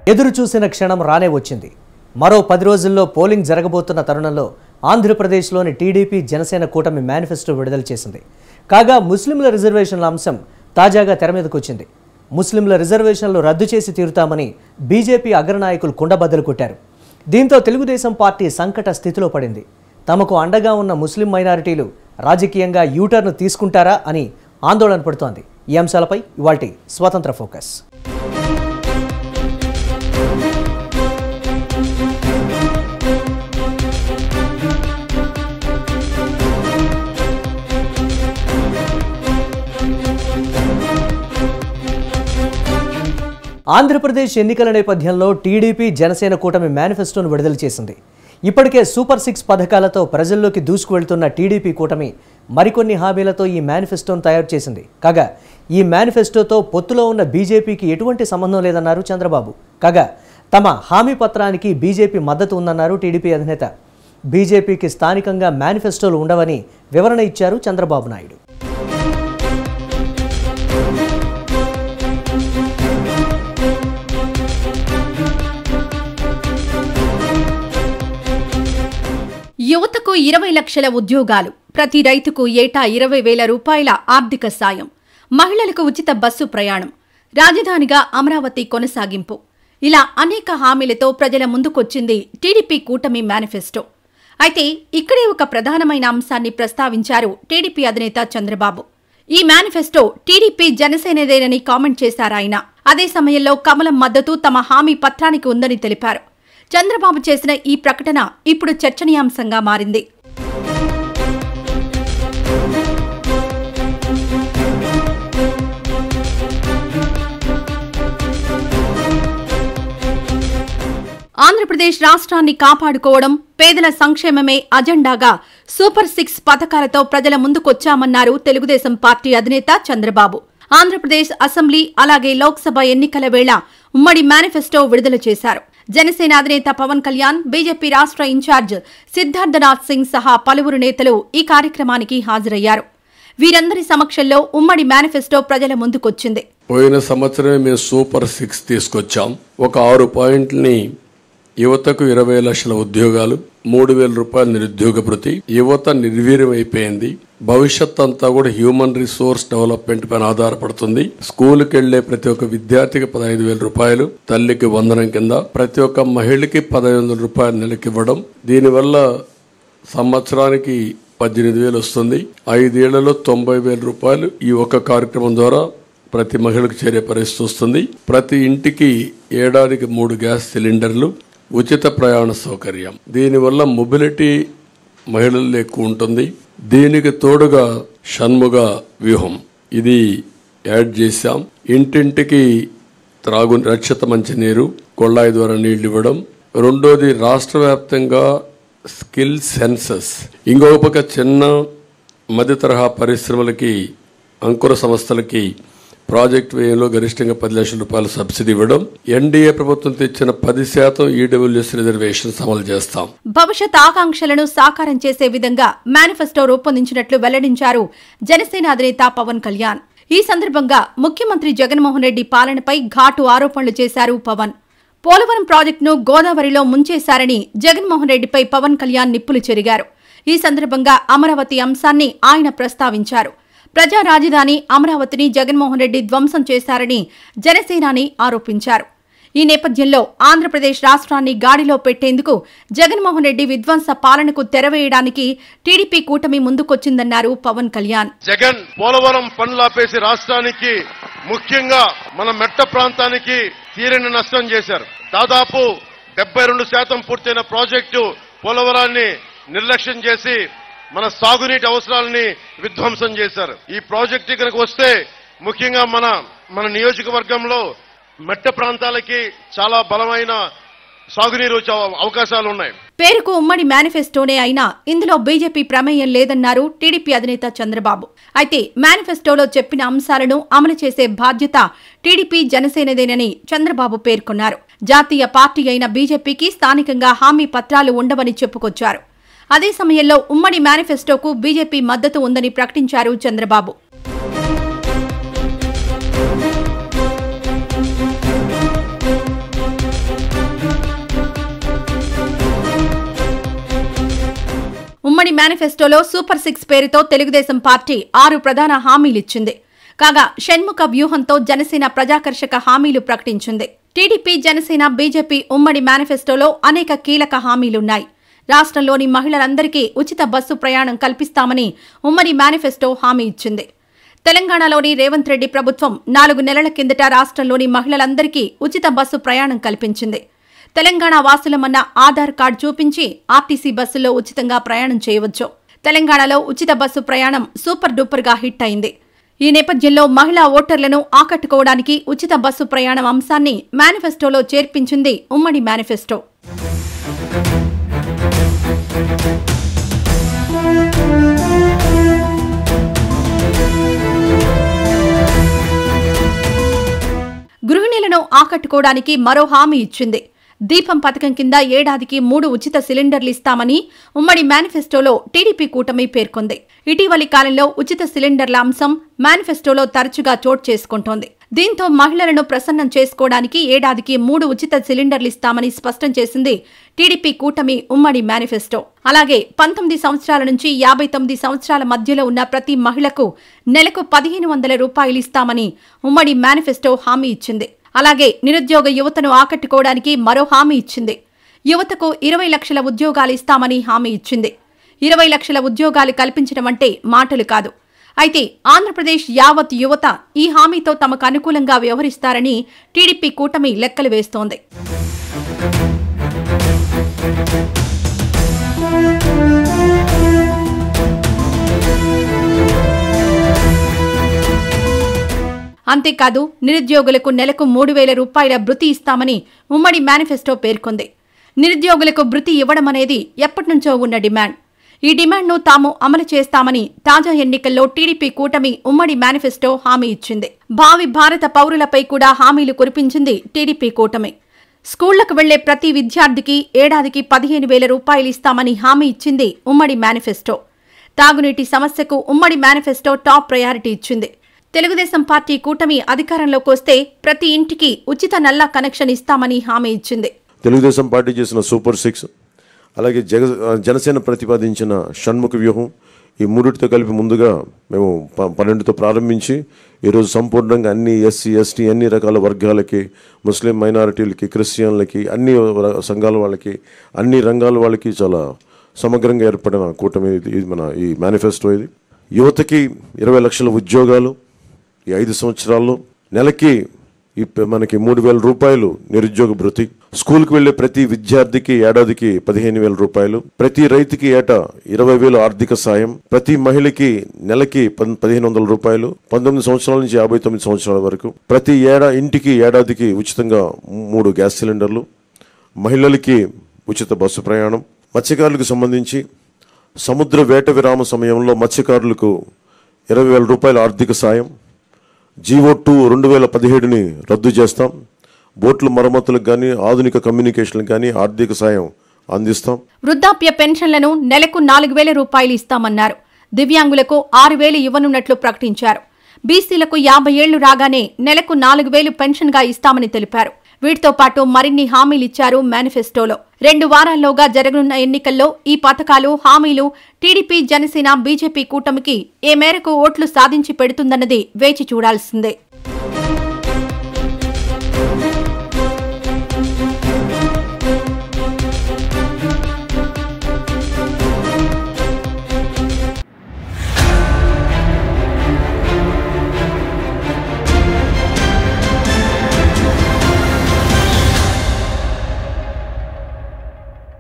ఎదురు చూసిన క్షణం రానే వచ్చింది. మరో 10 రోజుల్లో పోలింగ్ జరగబోతున్న తరుణంలో ఆంధ్రప్రదేశ్లోని టీడీపీ జనసేన కూటమి మేనిఫెస్టో విడుదల చేసింది. కాగా ముస్లింల రిజర్వేషన్ల అంశం తాజాగా తెర మీదకు వచ్చింది. ముస్లింల రిజర్వేషన్లు రద్దు చేసి తీరుతామని బీజేపీ అగ్రనాయకులు కుండబద్దలు కొట్టారు. దీంతో తెలుగుదేశం పార్టీ సంకట స్థితిలో పడింది. తమకు అండగా ఉన్న ముస్లిం మైనారిటీలు రాజకీయంగా యూటర్న్ తీసుకుంటారా అని ఆందోళన పడుతోంది. ఈ అంశాలపై ఇవాల్టి స్వతంత్ర ఫోకస్. ఆంధ్రప్రదేశ్ ఎన్నికల నేపథ్యంలో టీడీపీ జనసేన కూటమి మేనిఫెస్టోను విడుదల చేసింది. ఇప్పటికే సూపర్ 6 పథకాలతో ప్రజల్లోకి దూసుకువెళ్తున్న టీడీపీ కూటమి మరికొన్ని హామీలతో ఈ మేనిఫెస్టోను తయారు చేసింది. కాగా ఈ మేనిఫెస్టోతో పొత్తులో ఉన్న బీజేపీకి ఎటువంటి సంబంధం లేదన్నారు చంద్రబాబు. కాగా తమ హామీ పత్రానికి బీజేపీ మద్దతు ఉందన్నారు టీడీపీ అధినేత. బీజేపీకి స్థానికంగా మేనిఫెస్టోలు ఉండవని వివరణ ఇచ్చారు చంద్రబాబు నాయుడు. యువతకు 20 లక్షల ఉద్యోగాలు, ప్రతి రైతుకు ఏటా 20,000 రూపాయల ఆర్థిక సాయం, మహిళలకు ఉచిత బస్సు ప్రయాణం, రాజధానిగా అమరావతి కొనసాగింపు, ఇలా అనేక హామీలతో ప్రజల ముందుకొచ్చింది టీడీపీ కూటమి మేనిఫెస్టో. అయితే ఇక్కడే ఒక ప్రధానమైన అంశాన్ని ప్రస్తావించారు టీడీపీ అధినేత చంద్రబాబు. ఈ మేనిఫెస్టో టీడీపీ జనసేనదేనని కామెంట్ చేశారాయన. అదే సమయంలో కమలం మద్దతు తమ హామీ పత్రానికి ఉందని తెలిపారు. చంద్రబాబు చేసిన ఈ ప్రకటన ఇప్పుడు చర్చనీయాంశంగా మారింది. ఆంధ్రప్రదేశ్ రాష్ట్రాన్ని కాపాడుకోవడం, పేదల సంక్షేమమే అజెండాగా సూపర్ 6 పథకాలతో ప్రజల ముందుకొచ్చామన్నారు తెలుగుదేశం పార్టీ అధినేత చంద్రబాబు. ఆంధ్రప్రదేశ్ అసెంబ్లీ అలాగే లోక్సభ ఎన్నికల వేళ ఉమ్మడి మేనిఫెస్టో విడుదల చేశారు. జనసేన అధినేత పవన్ కళ్యాణ్, బీజేపీ రాష్ట్ర ఇన్ఛార్జ్ సిద్ధార్థనాథ్ సింగ్ సహా పలువురు నేతలు ఈ కార్యక్రమానికి హాజరయ్యారు. వీరందరి సమక్షంలో ఉమ్మడి మేనిఫెస్టో ప్రజల ముందుకొచ్చింది. పోయిన సంవత్సరమే మేము సూపర్ 6 తీసుకొచ్చాం. ఒక 6 పాయింట్లని యువతకు 20 లక్షల ఉద్యోగాలు, 3,000 రూపాయల నిరుద్యోగ భృతి. యువత నిర్వీర్యం అయిపోయింది. భవిష్యత్ అంతా కూడా హ్యూమన్ రిసోర్స్ డెవలప్మెంట్ పైన ఆధారపడుతుంది. స్కూల్కి వెళ్లే ప్రతి ఒక్క విద్యార్థికి 15,000 రూపాయలు, తల్లికి వందనం కింద, ప్రతి ఒక్క మహిళకి 1,500 రూపాయలు నెలకి ఇవ్వడం. దీనివల్ల సంవత్సరానికి 18,000 వస్తుంది. 5 ఏళ్లలో 90,000 రూపాయలు ఈ ఒక్క కార్యక్రమం ద్వారా ప్రతి మహిళకు చేరే పరిస్థితి వస్తుంది. ప్రతి ఇంటికి ఏడాదికి 3 గ్యాస్ సిలిండర్లు, ఉచిత ప్రయాణ సౌకర్యం. దీనివల్ల మొబిలిటీ మహిళల్లో ఎక్కువ ఉంటుంది. దీనికి తోడుగా షణ్ముగ వ్యూహం ఇది యాడ్ చేశాం. ఇంటింటికి రక్షిత మంచినీరు, కొళాయి ద్వారా నీళ్లు ఇవ్వడం. రెండోది రాష్ట్ర వ్యాప్తంగా స్కిల్ సెన్సస్. ఇంకొక పక్క చిన్న మధ్య తరహా పరిశ్రమలకి, అంకుర సంస్థలకి ప్రాజెక్ట్ వ్యయంలో గరిష్టంగా 10 లక్షల రూపాయల సబ్సిడీ ఇవ్వడం. ఎన్డీఏ ప్రభుత్వం తెచ్చిన 10% ఈడబ్ల్యూఎస్ రిజర్వేషన్స్ అమలు చేస్తాం. భవిష్యత్ ఆకాంక్షలను సాకారం చేసే విధంగా మేనిఫెస్టో రూపొందించినట్లు వెల్లడించారు జనసేన అధినేత పవన్ కళ్యాణ్. ఈ సందర్భంగా ముఖ్యమంత్రి జగన్మోహన్ రెడ్డి పాలనపై ఘాటు ఆరోపణలు చేశారు పవన్. పోలవరం ప్రాజెక్టును గోదావరిలో ముంచేశారని జగన్మోహన్ రెడ్డిపై పవన్ కళ్యాణ్ నిప్పులు చెరిగారు. ఈ సందర్భంగా అమరావతి అంశాన్ని ఆయన ప్రస్తావించారు. ప్రజా రాజధాని అమరావతిని జగన్మోహన్ రెడ్డి ధ్వంసం చేశారని జనసేనాని ఆరోపించారు. ఈ నేపథ్యంలో ఆంధ్రప్రదేశ్ రాష్ట్రాన్ని గాడిలో పెట్టేందుకు జగన్మోహన్ రెడ్డి విధ్వంస పాలనకు తెరవేయడానికి టీడీపీ కూటమి ముందుకొచ్చిందన్నారు పవన్ కళ్యాణ్. జగన్ పోలవరం పనులాపేసి రాష్ట్రానికి, ముఖ్యంగా మన మెట్ట ప్రాంతానికి తీరని నష్టం చేశారు. దాదాపు 72% పూర్తయిన ప్రాజెక్టు పోలవరాన్ని నిర్లక్ష్యం చేసి మన సాగునీటి అవసరాలని విధ్వంసం చేశారు. ఈ ప్రాజెక్టు కనుక వస్తే ముఖ్యంగా మన నియోజకవర్గంలో మెట్ట ప్రాంతాలకి చాలా బలమైన సాగునీరు వచ్చే అవకాశాలు ఉన్నాయి. పేరుకు ఉమ్మడి మేనిఫెస్టోనే అయినా ఇందులో బీజేపీ ప్రమేయం లేదన్నారు టీడీపీ అధినేత చంద్రబాబు. అయితే మేనిఫెస్టోలో చెప్పిన అంశాలను అమలు చేసే బాధ్యత టీడీపీ జనసేనదేనని చంద్రబాబు పేర్కొన్నారు. జాతీయ పార్టీ అయిన బీజేపీకి స్థానికంగా హామీ పత్రాలు ఉండవని చెప్పుకొచ్చారు. అదే సమయంలో ఉమ్మడి మేనిఫెస్టోకు బీజేపీ మద్దతు ఉందని ప్రకటించారు చంద్రబాబు. ఉమ్మడి మేనిఫెస్టోలో సూపర్ 6 పేరుతో తెలుగుదేశం పార్టీ 6 ప్రధాన హామీలిచ్చింది. కాగా షణ్ముఖ వ్యూహంతో జనసేన ప్రజాకర్షక హామీలు ప్రకటించింది. టీడీపీ, జనసేన, బీజేపీ ఉమ్మడి మేనిఫెస్టోలో అనేక కీలక హామీలున్నాయి. రాష్ట్రంలోని మహిళలందరికీ ఉచిత బస్సు ప్రయాణం కల్పిస్తామని ఉమ్మడి మేనిఫెస్టో హామీ ఇచ్చింది. తెలంగాణలోని రేవంత్ రెడ్డి ప్రభుత్వం 4 నెలల కిందట రాష్ట్రంలోని మహిళలందరికీ ఉచిత బస్సు ప్రయాణం కల్పించింది. తెలంగాణ వాసులమన్న ఆధార్ కార్డు చూపించి ఆర్టీసీ బస్సుల్లో ఉచితంగా ప్రయాణం చేయవచ్చు. తెలంగాణలో ఉచిత బస్సు ప్రయాణం సూపర్ డూపర్గా హిట్ అయింది. ఈ నేపథ్యంలో మహిళా ఓటర్లను ఆకట్టుకోవడానికి ఉచిత బస్సు ప్రయాణం అంశాన్ని మేనిఫెస్టోలో చేర్పించింది ఉమ్మడి మేనిఫెస్టో. గృహిణులను ఆకట్టుకోవడానికి మరో హామీ ఇచ్చింది. దీపం పథకం కింద ఏడాదికి 3 ఉచిత సిలిండర్లు ఇస్తామని ఉమ్మడి మేనిఫెస్టోలో టీడీపీ కూటమి పేర్కొంది. ఇటీవలి కాలంలో ఉచిత సిలిండర్ల అంశం మేనిఫెస్టోలో తరచుగా చోటు చేసుకుంటోంది. దీంతో మహిళలను ప్రసన్నం చేసుకోవడానికి ఏడాదికి 3 ఉచిత సిలిండర్లు ఇస్తామని స్పష్టం చేసింది టీడీపీ కూటమి ఉమ్మడి మేనిఫెస్టో. అలాగే 19 సంవత్సరాల నుంచి 59 సంవత్సరాల మధ్యలో ఉన్న ప్రతి మహిళకు నెలకు 1500 రూపాయలు ఇస్తామని ఉమ్మడి మేనిఫెస్టో హామీ ఇచ్చింది. అలాగే నిరుద్యోగ యువతను ఆకట్టుకోవడానికి మరో హామీ ఇచ్చింది. యువతకు 20 లక్షల ఉద్యోగాలు ఇస్తామని హామీ ఇచ్చింది. 20 లక్షల ఉద్యోగాలు కల్పించడం అంటే మాటలు కాదు. అయితే ఆంధ్రప్రదేశ్ యావత్ యువత ఈ హామీతో తమకు అనుకూలంగా వ్యవహరిస్తారని టీడీపీ కూటమి లెక్కలు వేస్తోంది. అంతేకాదు నిరుద్యోగులకు నెలకు 3000 రూపాయల భృతి ఇస్తామని ఉమ్మడి మేనిఫెస్టో పేర్కొంది. నిరుద్యోగులకు భృతి ఇవ్వడమనేది ఎప్పటినుంచో ఉన్న డిమాండ్. ఈ డిమాండ్ను తాము అమలు చేస్తామని తాజా ఎన్నికల్లో టీడీపీ కూటమి ఉమ్మడి మేనిఫెస్టో హామీ ఇచ్చింది. భావి భారత పౌరులపై కూడా హామీలు కురిపించింది టీడీపీ కూటమి. స్కూళ్లకు వెళ్లే ప్రతి విద్యార్థికి ఏడాదికి 15,000 రూపాయలు ఇస్తామని హామీ ఇచ్చింది ఉమ్మడి మేనిఫెస్టో. తాగునీటి సమస్యకు ఉమ్మడి మేనిఫెస్టో టాప్ ప్రయారిటీ ఇచ్చింది. తెలుగుదేశం పార్టీ కూటమి అధికారంలోకి వస్తే ప్రతి ఇంటికి ఉచిత నల్లా కనెక్షన్ ఇస్తామని హామీ ఇచ్చింది. తెలుగుదేశం పార్టీ చేసిన సూపర్ 6, అలాగే జనసేన ప్రతిపాదించిన షణ్ముఖ వ్యూహం, ఈ మూడిటితో కలిపి ముందుగా మేము 12తో ప్రారంభించి ఈరోజు సంపూర్ణంగా అన్ని ఎస్సీ, ఎస్టీ, అన్ని రకాల వర్గాలకి, ముస్లిం మైనారిటీలకి, క్రిస్టియన్లకి, అన్ని సంఘాల వాళ్ళకి, అన్ని రంగాల వాళ్ళకి చాలా సమగ్రంగా ఏర్పడిన కూటమి ఇది మన ఈ మేనిఫెస్టో. ఇది యువతకి 20 లక్షల ఉద్యోగాలు ఈ 5 సంవత్సరాల్లో, నెలకి మనకి 3,000 రూపాయలు నిరుద్యోగ భృతి, స్కూల్కి వెళ్లే ప్రతి విద్యార్థికి ఏడాదికి 15,000 రూపాయలు, ప్రతి రైతుకి ఏటా 20,000 ఆర్థిక సాయం, ప్రతి మహిళకి నెలకి 1,500 రూపాయలు, 19 సంవత్సరాల నుంచి 59 సంవత్సరాల వరకు, ప్రతి ఇంటికి ఏడాదికి ఉచితంగా 3 గ్యాస్ సిలిండర్లు, మహిళలకి ఉచిత బస్సు ప్రయాణం, మత్స్యకారులకు సంబంధించి సముద్ర వేట విరామ సమయంలో మత్స్యకారులకు 20,000 రూపాయల ఆర్థిక సాయం, జీవో2 2017ని రద్దు చేస్తాం, బోట్ల మరమ్మతులకు కానీ ఆధునిక కమ్యూనికేషన్లకు కానీ ఆర్థిక సాయం అందిస్తాం. వృద్ధాప్య పెన్షన్లను నెలకు 4,000 రూపాయలు ఇస్తామన్నారు. దివ్యాంగులకు 6,000 ఇవ్వనున్నట్లు ప్రకటించారు. బీసీలకు 50 ఏళ్లు రాగానే నెలకు 4,000 పెన్షన్గా ఇస్తామని తెలిపారు. వీటితో పాటు మరిన్ని హామీలిచ్చారు మేనిఫెస్టోలో. 2 వారాల్లోగా జరగనున్న ఎన్నికల్లో ఈ పథకాలు, హామీలు టీడీపీ, జనసేన, బీజేపీ కూటమికి ఏ మేరకు ఓట్లు సాధించి పెడుతుందన్నది వేచి చూడాల్సిందే.